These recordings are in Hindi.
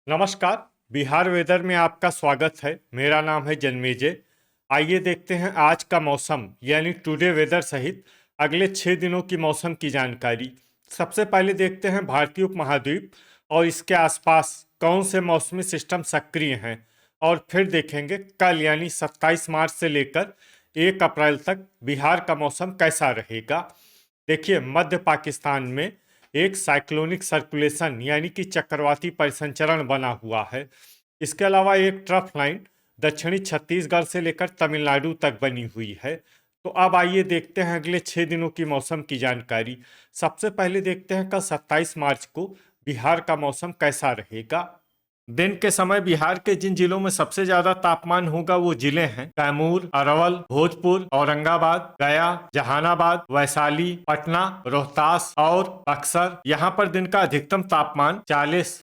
नमस्कार। बिहार वेदर में आपका स्वागत है। मेरा नाम है जन्मेजय। आइए देखते हैं आज का मौसम यानी टुडे वेदर सहित अगले 6 दिनों की मौसम की जानकारी। सबसे पहले देखते हैं भारतीय उपमहाद्वीप और इसके आसपास कौन से मौसमी सिस्टम सक्रिय हैं, और फिर देखेंगे कल यानी 27 मार्च से लेकर 1 अप्रैल तक बिहार का मौसम कैसा रहेगा। देखिए, मध्य पाकिस्तान में एक साइक्लोनिक सर्कुलेशन यानी कि चक्रवाती परिसंचरण बना हुआ है। इसके अलावा एक ट्रफ लाइन दक्षिणी छत्तीसगढ़ से लेकर तमिलनाडु तक बनी हुई है। तो अब आइए देखते हैं अगले 6 दिनों की मौसम की जानकारी। सबसे पहले देखते हैं कल 27 मार्च को बिहार का मौसम कैसा रहेगा। दिन के समय बिहार के जिन जिलों में सबसे ज्यादा तापमान होगा वो जिले हैं कैमूर, अरवल, भोजपुर, औरंगाबाद, गया, जहानाबाद, वैशाली, पटना, रोहतास और बक्सर। यहाँ पर दिन का अधिकतम तापमान 40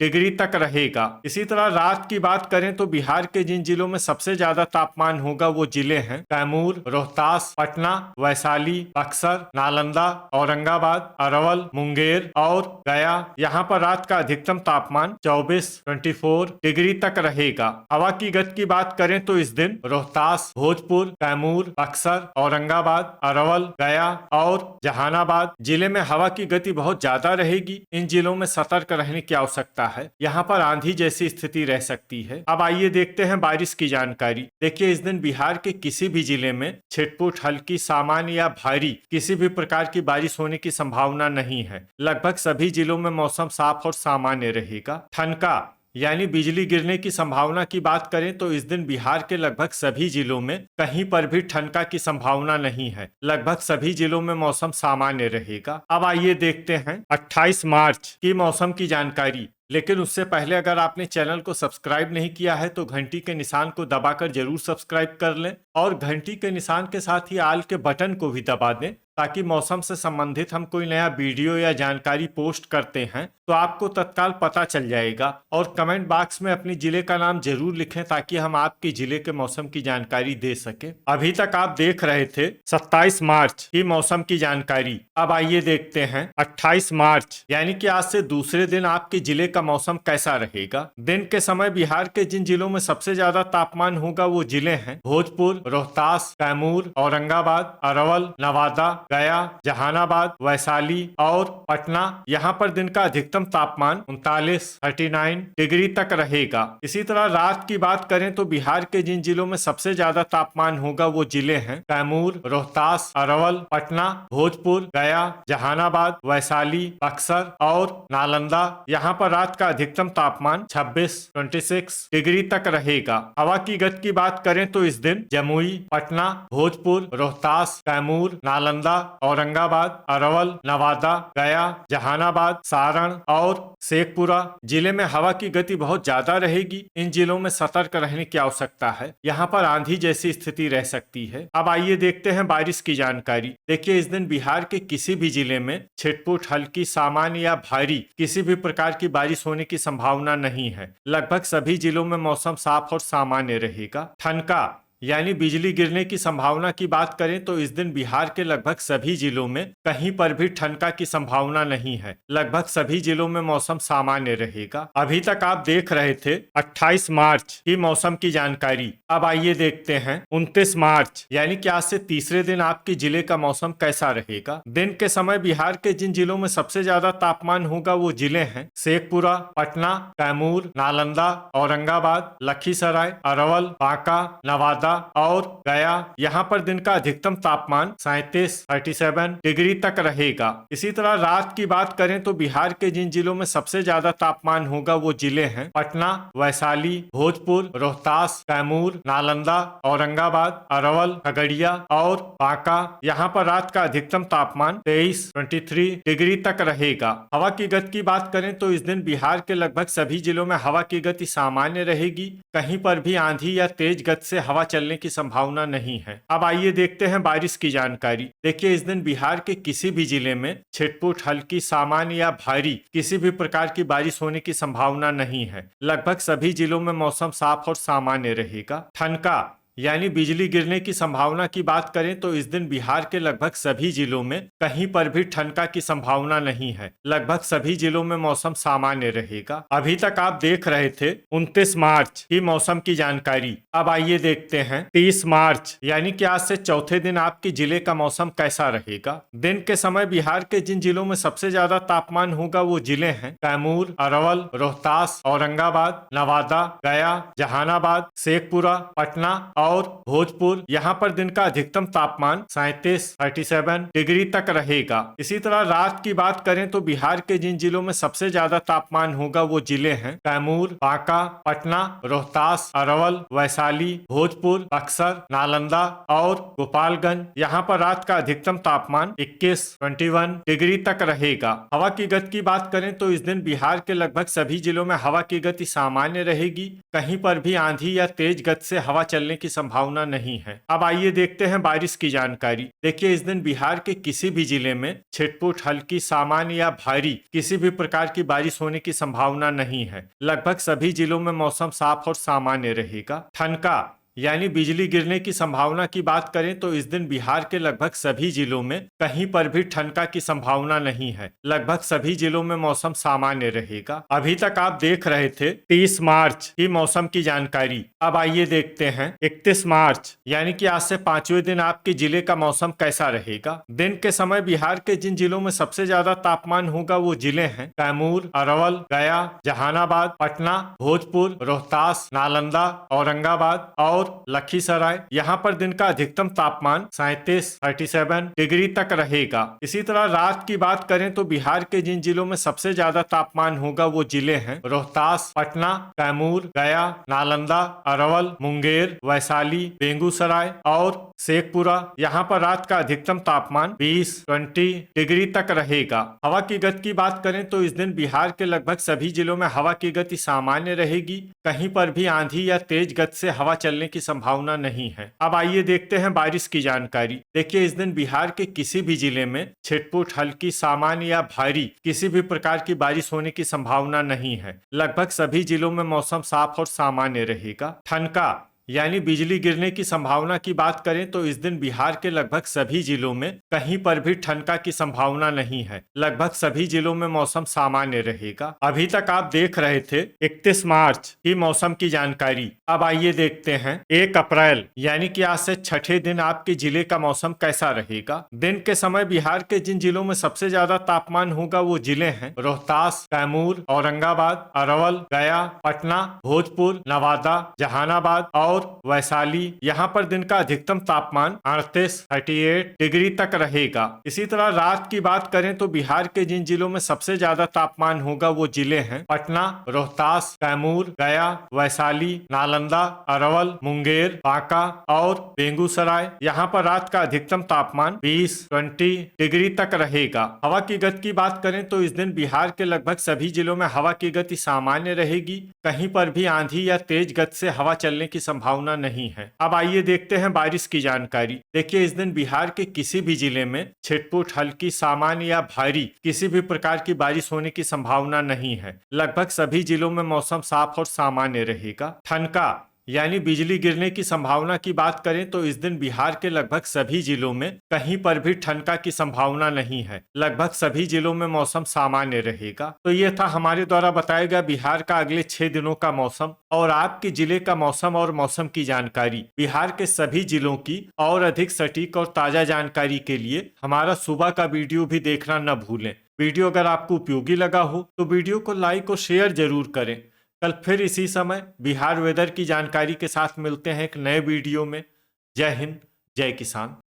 डिग्री तक रहेगा। इसी तरह रात की बात करें तो बिहार के जिन जिलों में सबसे ज्यादा तापमान होगा वो जिले हैं कैमूर, रोहतास, पटना, वैशाली, बक्सर, नालंदा, औरंगाबाद, अरवल, मुंगेर और गया। यहाँ पर रात का अधिकतम तापमान 24 डिग्री तक रहेगा। हवा की गति की बात करें तो इस दिन रोहतास, भोजपुर, कैमूर, बक्सर, औरंगाबाद, अरवल, गया और जहानाबाद जिले में हवा की गति बहुत ज्यादा रहेगी। इन जिलों में सतर्क रहने की आवश्यकता है। यहाँ पर आंधी जैसी स्थिति रह सकती है। अब आइए देखते हैं बारिश की जानकारी। देखिए, इस दिन बिहार के किसी भी जिले में छिटपुट, हल्की, सामान्य या भारी किसी भी प्रकार की बारिश होने की संभावना नहीं है। लगभग सभी जिलों में मौसम साफ और सामान्य रहेगा। ठनका यानी बिजली गिरने की संभावना की बात करें तो इस दिन बिहार के लगभग सभी जिलों में कहीं पर भी ठनका की संभावना नहीं है। लगभग सभी जिलों में मौसम सामान्य रहेगा। अब आइए देखते हैं 28 मार्च की मौसम की जानकारी। लेकिन उससे पहले अगर आपने चैनल को सब्सक्राइब नहीं किया है तो घंटी के निशान को दबाकर जरूर सब्सक्राइब कर लें और घंटी के निशान के साथ ही आल के बटन को भी दबा दें, ताकि मौसम से संबंधित हम कोई नया वीडियो या जानकारी पोस्ट करते हैं तो आपको तत्काल पता चल जाएगा। और कमेंट बॉक्स में अपने जिले का नाम जरूर लिखें ताकि हम आपके जिले के मौसम की जानकारी दे सके। अभी तक आप देख रहे थे 27 मार्च की मौसम की जानकारी। अब आइए देखते हैं 28 मार्च यानी कि आज से दूसरे दिन आपके जिले का मौसम कैसा रहेगा। दिन के समय बिहार के जिन जिलों में सबसे ज्यादा तापमान होगा वो जिले हैं भोजपुर, रोहतास, कैमूर, औरंगाबाद, अरवल, नवादा, गया, जहानाबाद, वैशाली और पटना। यहाँ पर दिन का अधिकतम तापमान 39 डिग्री तक रहेगा। इसी तरह रात की बात करें तो बिहार के जिन जिलों में सबसे ज्यादा तापमान होगा वो जिले हैं कैमूर, रोहतास, अरवल, पटना, भोजपुर, गया, जहानाबाद, वैशाली, बक्सर और नालंदा। यहाँ पर रात का अधिकतम तापमान 26 डिग्री तक रहेगा। हवा की गति की बात करें तो इस दिन जमुई, पटना, भोजपुर, रोहतास, कैमूर, नालंदा, औरंगाबाद, अरवल, नवादा, गया, जहानाबाद, सारण और शेखपुरा जिले में हवा की गति बहुत ज्यादा रहेगी। इन जिलों में सतर्क रहने की आवश्यकता है। यहाँ पर आंधी जैसी स्थिति रह सकती है। अब आइए देखते हैं बारिश की जानकारी। देखिए, इस दिन बिहार के किसी भी जिले में छिटपुट, हल्की, सामान्य या भारी किसी भी प्रकार की बारिश होने की संभावना नहीं है। लगभग सभी जिलों में मौसम साफ और सामान्य रहेगा। ठनका यानी बिजली गिरने की संभावना की बात करें तो इस दिन बिहार के लगभग सभी जिलों में कहीं पर भी ठनका की संभावना नहीं है। लगभग सभी जिलों में मौसम सामान्य रहेगा। अभी तक आप देख रहे थे 28 मार्च की मौसम की जानकारी। अब आइए देखते हैं 29 मार्च यानी कि आज से तीसरे दिन आपके जिले का मौसम कैसा रहेगा। दिन के समय बिहार के जिन जिलों में सबसे ज्यादा तापमान होगा वो जिले हैं शेखपुरा, पटना, कैमूर, नालंदा, औरंगाबाद, लखीसराय, अरवल, बांका, नवादा और गया। यहाँ पर दिन का अधिकतम तापमान 37 डिग्री तक रहेगा। इसी तरह रात की बात करें तो बिहार के जिन जिलों में सबसे ज्यादा तापमान होगा वो जिले हैं पटना, वैशाली, भोजपुर, रोहतास, कैमूर, नालंदा, औरंगाबाद, अरवल, खगड़िया और बांका। यहाँ पर रात का अधिकतम तापमान 23 डिग्री तक रहेगा। हवा की गति की बात करें तो इस दिन बिहार के लगभग सभी जिलों में हवा की गति सामान्य रहेगी। कहीं पर भी आंधी या तेज गति से हवा चलने की संभावना नहीं है। अब आइए देखते हैं बारिश की जानकारी। देखिए, इस दिन बिहार के किसी भी जिले में छिटपुट, हल्की, सामान्य या भारी किसी भी प्रकार की बारिश होने की संभावना नहीं है। लगभग सभी जिलों में मौसम साफ और सामान्य रहेगा। ठनका यानी बिजली गिरने की संभावना की बात करें तो इस दिन बिहार के लगभग सभी जिलों में कहीं पर भी ठनका की संभावना नहीं है। लगभग सभी जिलों में मौसम सामान्य रहेगा। अभी तक आप देख रहे थे 29 मार्च की मौसम की जानकारी। अब आइए देखते हैं 30 मार्च यानी कि आज से चौथे दिन आपके जिले का मौसम कैसा रहेगा। दिन के समय बिहार के जिन जिलों में सबसे ज्यादा तापमान होगा वो जिले हैं कैमूर, अरवल, रोहतास, औरंगाबाद, नवादा, गया, जहानाबाद, शेखपुरा, पटना और भोजपुर। यहाँ पर दिन का अधिकतम तापमान 37 डिग्री तक रहेगा। इसी तरह रात की बात करें तो बिहार के जिन जिलों में सबसे ज्यादा तापमान होगा वो जिले हैं कैमूर, बांका, पटना, रोहतास, अरवल, वैशाली, भोजपुर, बक्सर, नालंदा और गोपालगंज। यहाँ पर रात का अधिकतम तापमान 21 डिग्री तक रहेगा। हवा की गति की बात करें तो इस दिन बिहार के लगभग सभी जिलों में हवा की गति सामान्य रहेगी। कहीं पर भी आंधी या तेज गति से हवा चलने की संभावना नहीं है। अब आइए देखते हैं बारिश की जानकारी। देखिए इस दिन बिहार के किसी भी जिले में छिटपुट, हल्की, सामान्य या भारी किसी भी प्रकार की बारिश होने की संभावना नहीं है। लगभग सभी जिलों में मौसम साफ और सामान्य रहेगा। ठनका यानी बिजली गिरने की संभावना की बात करें तो इस दिन बिहार के लगभग सभी जिलों में कहीं पर भी ठनका की संभावना नहीं है। लगभग सभी जिलों में मौसम सामान्य रहेगा। अभी तक आप देख रहे थे 30 मार्च की मौसम की जानकारी। अब आइए देखते हैं 31 मार्च यानी कि आज से 5वें दिन आपके जिले का मौसम कैसा रहेगा। दिन के समय बिहार के जिन जिलों में सबसे ज्यादा तापमान होगा वो जिले हैं कैमूर, अरवल, गया, जहानाबाद, पटना, भोजपुर, रोहतास, नालंदा, औरंगाबाद और लखीसराय। यहाँ पर दिन का अधिकतम तापमान 37 डिग्री तक रहेगा। इसी तरह रात की बात करें तो बिहार के जिन जिलों में सबसे ज्यादा तापमान होगा वो जिले हैं रोहतास, पटना, कैमूर, गया, नालंदा, अरवल, मुंगेर, वैशाली, बेगूसराय और शेखपुरा। यहाँ पर रात का अधिकतम तापमान 20 डिग्री तक रहेगा। हवा की गति की बात करें तो इस दिन बिहार के लगभग सभी जिलों में हवा की गति सामान्य रहेगी। कहीं पर भी आंधी या तेज गति से हवा चलने की संभावना नहीं है। अब आइए देखते हैं बारिश की जानकारी। देखिए इस दिन बिहार के किसी भी जिले में छिटपुट, हल्की, सामान्य या भारी किसी भी प्रकार की बारिश होने की संभावना नहीं है। लगभग सभी जिलों में मौसम साफ और सामान्य रहेगा। ठनका यानी बिजली गिरने की संभावना की बात करें तो इस दिन बिहार के लगभग सभी जिलों में कहीं पर भी ठनका की संभावना नहीं है। लगभग सभी जिलों में मौसम सामान्य रहेगा। अभी तक आप देख रहे थे 31 मार्च की मौसम की जानकारी। अब आइए देखते हैं 1 अप्रैल यानी कि आज से छठे दिन आपके जिले का मौसम कैसा रहेगा। दिन के समय बिहार के जिन जिलों में सबसे ज्यादा तापमान होगा वो जिले हैं रोहतास, कैमूर, औरंगाबाद, अरवल, गया, पटना, भोजपुर, नवादा, जहानाबाद और वैशाली। यहाँ पर दिन का अधिकतम तापमान 38 डिग्री तक रहेगा। इसी तरह रात की बात करें तो बिहार के जिन जिलों में सबसे ज्यादा तापमान होगा वो जिले हैं पटना, रोहतास, कैमूर, गया, वैशाली, नालंदा, अरवल, मुंगेर, बांका और बेगूसराय। यहाँ पर रात का अधिकतम तापमान 20 डिग्री तक रहेगा। हवा की गति की बात करें तो इस दिन बिहार के लगभग सभी जिलों में हवा की गति सामान्य रहेगी। कहीं पर भी आंधी या तेज गति से हवा चलने की संभावना नहीं है। अब आइए देखते हैं बारिश की जानकारी। देखिए इस दिन बिहार के किसी भी जिले में छिटपुट, हल्की, सामान्य या भारी किसी भी प्रकार की बारिश होने की संभावना नहीं है। लगभग सभी जिलों में मौसम साफ और सामान्य रहेगा। ठनका यानी बिजली गिरने की संभावना की बात करें तो इस दिन बिहार के लगभग सभी जिलों में कहीं पर भी ठनका की संभावना नहीं है। लगभग सभी जिलों में मौसम सामान्य रहेगा। तो ये था हमारे द्वारा बताया गया बिहार का अगले 6 दिनों का मौसम और आपके जिले का मौसम और मौसम की जानकारी। बिहार के सभी जिलों की और अधिक सटीक और ताजा जानकारी के लिए हमारा सुबह का वीडियो भी देखना न भूलें। वीडियो अगर आपको उपयोगी लगा हो तो वीडियो को लाइक और शेयर जरूर करें। कल फिर इसी समय बिहार वेदर की जानकारी के साथ मिलते हैं एक नए वीडियो में। जय हिंद, जय किसान।